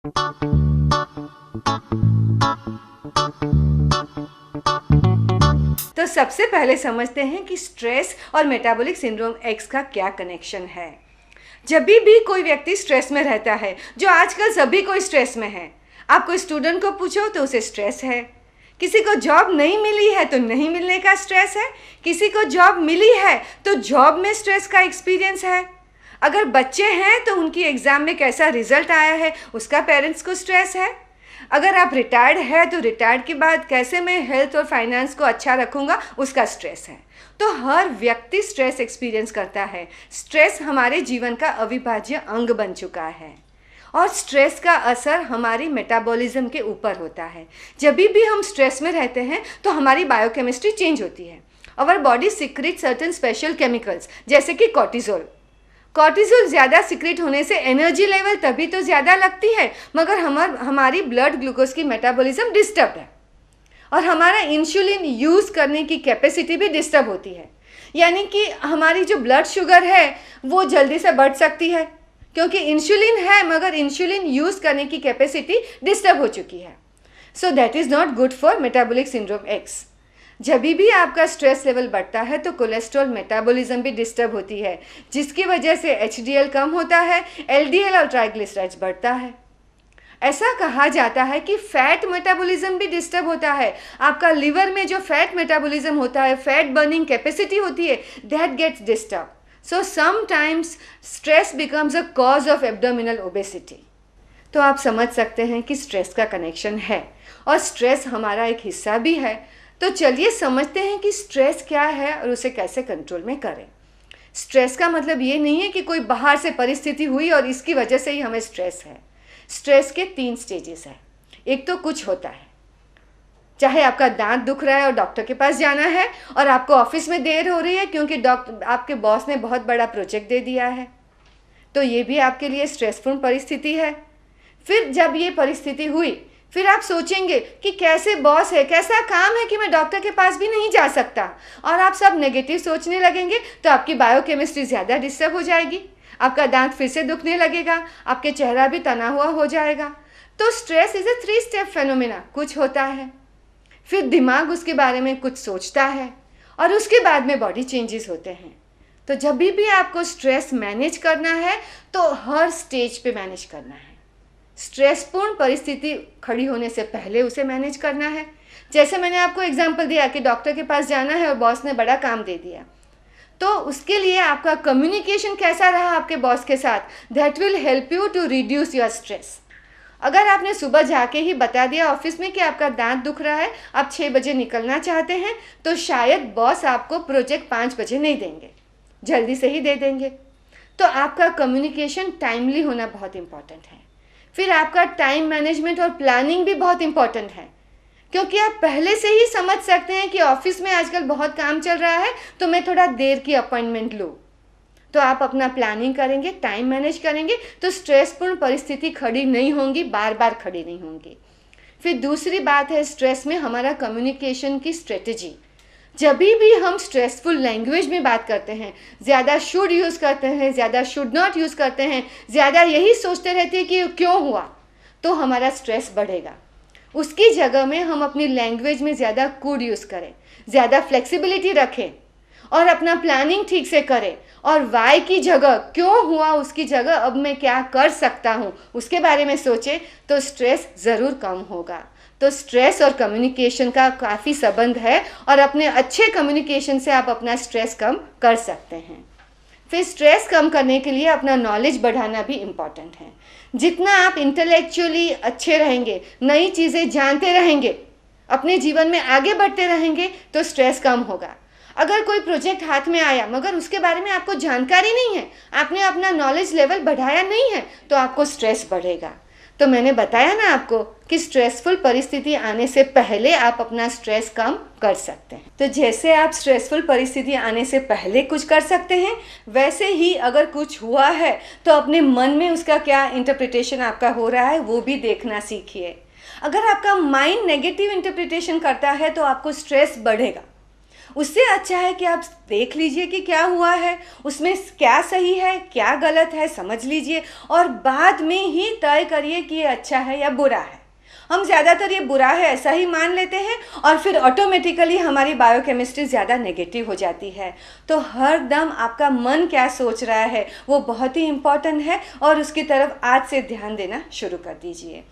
तो सबसे पहले समझते हैं कि स्ट्रेस और मेटाबॉलिक सिंड्रोम एक्स का क्या कनेक्शन है। जब भी कोई व्यक्ति स्ट्रेस में रहता है, जो आजकल सभी कोई स्ट्रेस में है, आप कोई स्टूडेंट को पूछो तो उसे स्ट्रेस है, किसी को जॉब नहीं मिली है तो नहीं मिलने का स्ट्रेस है, किसी को जॉब मिली है तो जॉब में स्ट्रेस का एक्सपीरियंस है, अगर बच्चे हैं तो उनकी एग्ज़ाम में कैसा रिजल्ट आया है उसका पेरेंट्स को स्ट्रेस है, अगर आप रिटायर्ड है तो रिटायर्ड के बाद कैसे मैं हेल्थ और फाइनेंस को अच्छा रखूँगा उसका स्ट्रेस है। तो हर व्यक्ति स्ट्रेस एक्सपीरियंस करता है। स्ट्रेस हमारे जीवन का अविभाज्य अंग बन चुका है और स्ट्रेस का असर हमारी मेटाबॉलिज्म के ऊपर होता है। जब भी हम स्ट्रेस में रहते हैं तो हमारी बायोकेमिस्ट्री चेंज होती है। Our body secret certain special chemicals जैसे कि कॉर्टिजोल। कॉर्टिजोल ज़्यादा सिक्रेट होने से एनर्जी लेवल तभी तो ज़्यादा लगती है, मगर हमारी ब्लड ग्लूकोज की मेटाबॉलिज्म डिस्टर्ब है और हमारा इंसुलिन यूज़ करने की कैपेसिटी भी डिस्टर्ब होती है। यानी कि हमारी जो ब्लड शुगर है वो जल्दी से बढ़ सकती है क्योंकि इंसुलिन है मगर इंसुलिन यूज़ करने की कैपेसिटी डिस्टर्ब हो चुकी है। So that is not good for metabolic syndrome x. जब भी आपका स्ट्रेस लेवल बढ़ता है तो कोलेस्ट्रॉल मेटाबॉलिज्म भी डिस्टर्ब होती है, जिसकी वजह से एचडीएल कम होता है, एलडीएल और ट्राइग्लिसराइड्स बढ़ता है। ऐसा कहा जाता है कि फैट मेटाबॉलिज्म भी डिस्टर्ब होता है। आपका लिवर में जो फैट मेटाबॉलिज्म होता है, फैट बर्निंग कैपेसिटी होती है, that gets disturb. So sometimes stress becomes a cause of abdominal obesity. तो आप समझ सकते हैं कि स्ट्रेस का कनेक्शन है और स्ट्रेस हमारा एक हिस्सा भी है। तो चलिए समझते हैं कि स्ट्रेस क्या है और उसे कैसे कंट्रोल में करें। स्ट्रेस का मतलब ये नहीं है कि कोई बाहर से परिस्थिति हुई और इसकी वजह से ही हमें स्ट्रेस है। स्ट्रेस के 3 स्टेजेस हैं। एक तो कुछ होता है, चाहे आपका दांत दुख रहा है और डॉक्टर के पास जाना है और आपको ऑफिस में देर हो रही है क्योंकि आपके बॉस ने बहुत बड़ा प्रोजेक्ट दे दिया है, तो ये भी आपके लिए स्ट्रेसफुल परिस्थिति है। फिर जब ये परिस्थिति हुई फिर आप सोचेंगे कि कैसे बॉस है, कैसा काम है कि मैं डॉक्टर के पास भी नहीं जा सकता, और आप सब नेगेटिव सोचने लगेंगे तो आपकी बायोकेमिस्ट्री ज़्यादा डिस्टर्ब हो जाएगी, आपका दांत फिर से दुखने लगेगा, आपके चेहरा भी तना हुआ हो जाएगा। तो stress is a 3 step phenomena. कुछ होता है, फिर दिमाग उसके बारे में कुछ सोचता है और उसके बाद में बॉडी चेंजेस होते हैं। तो जब भी आपको स्ट्रेस मैनेज करना है तो हर स्टेज पे मैनेज करना है। स्ट्रेसपूर्ण परिस्थिति खड़ी होने से पहले उसे मैनेज करना है। जैसे मैंने आपको एग्जांपल दिया कि डॉक्टर के पास जाना है और बॉस ने बड़ा काम दे दिया, तो उसके लिए आपका कम्युनिकेशन कैसा रहा आपके बॉस के साथ, that will help you to reduce your stress. अगर आपने सुबह जाके ही बता दिया ऑफिस में कि आपका दांत दुख रहा है, आप 6 बजे निकलना चाहते हैं, तो शायद बॉस आपको प्रोजेक्ट 5 बजे नहीं देंगे, जल्दी से ही दे देंगे। तो आपका कम्युनिकेशन टाइमली होना बहुत इम्पॉर्टेंट है। फिर आपका टाइम मैनेजमेंट और प्लानिंग भी बहुत इम्पॉर्टेंट है, क्योंकि आप पहले से ही समझ सकते हैं कि ऑफिस में आजकल बहुत काम चल रहा है तो मैं थोड़ा देर की अपॉइंटमेंट लूँ। तो आप अपना प्लानिंग करेंगे, टाइम मैनेज करेंगे तो स्ट्रेसपूर्ण परिस्थिति खड़ी नहीं होंगी, बार बार खड़ी नहीं होंगी। फिर दूसरी बात है स्ट्रेस में हमारा कम्युनिकेशन की स्ट्रेटजी। जब भी हम स्ट्रेसफुल लैंग्वेज में बात करते हैं, ज़्यादा शुड यूज़ करते हैं, ज़्यादा शुड नॉट यूज़ करते हैं, ज़्यादा यही सोचते रहते हैं कि क्यों हुआ, तो हमारा स्ट्रेस बढ़ेगा। उसकी जगह में हम अपनी लैंग्वेज में ज़्यादा कुड यूज़ करें, ज़्यादा फ्लेक्सिबिलिटी रखें और अपना प्लानिंग ठीक से करें, और वाई की जगह क्यों हुआ उसकी जगह अब मैं क्या कर सकता हूँ उसके बारे में सोचें, तो स्ट्रेस ज़रूर कम होगा। तो स्ट्रेस और कम्युनिकेशन का काफ़ी संबंध है और अपने अच्छे कम्युनिकेशन से आप अपना स्ट्रेस कम कर सकते हैं। फिर स्ट्रेस कम करने के लिए अपना नॉलेज बढ़ाना भी इम्पॉर्टेंट है। जितना आप इंटेलेक्चुअली अच्छे रहेंगे, नई चीज़ें जानते रहेंगे, अपने जीवन में आगे बढ़ते रहेंगे, तो स्ट्रेस कम होगा। अगर कोई प्रोजेक्ट हाथ में आया मगर उसके बारे में आपको जानकारी नहीं है, आपने अपना नॉलेज लेवल बढ़ाया नहीं है, तो आपको स्ट्रेस बढ़ेगा। तो मैंने बताया ना आपको कि स्ट्रेसफुल परिस्थिति आने से पहले आप अपना स्ट्रेस कम कर सकते हैं। तो जैसे आप स्ट्रेसफुल परिस्थिति आने से पहले कुछ कर सकते हैं, वैसे ही अगर कुछ हुआ है तो अपने मन में उसका क्या इंटरप्रिटेशन आपका हो रहा है वो भी देखना सीखिए। अगर आपका माइंड नेगेटिव इंटरप्रिटेशन करता है तो आपको स्ट्रेस बढ़ेगा, उससे अच्छा है कि आप देख लीजिए कि क्या हुआ है, उसमें क्या सही है क्या गलत है समझ लीजिए, और बाद में ही तय करिए कि ये अच्छा है या बुरा है। हम ज़्यादातर ये बुरा है ऐसा ही मान लेते हैं और फिर ऑटोमेटिकली हमारी बायोकेमिस्ट्री ज़्यादा नेगेटिव हो जाती है। तो हर दम आपका मन क्या सोच रहा है वो बहुत ही इम्पॉर्टेंट है, और उसकी तरफ आज से ध्यान देना शुरू कर दीजिए।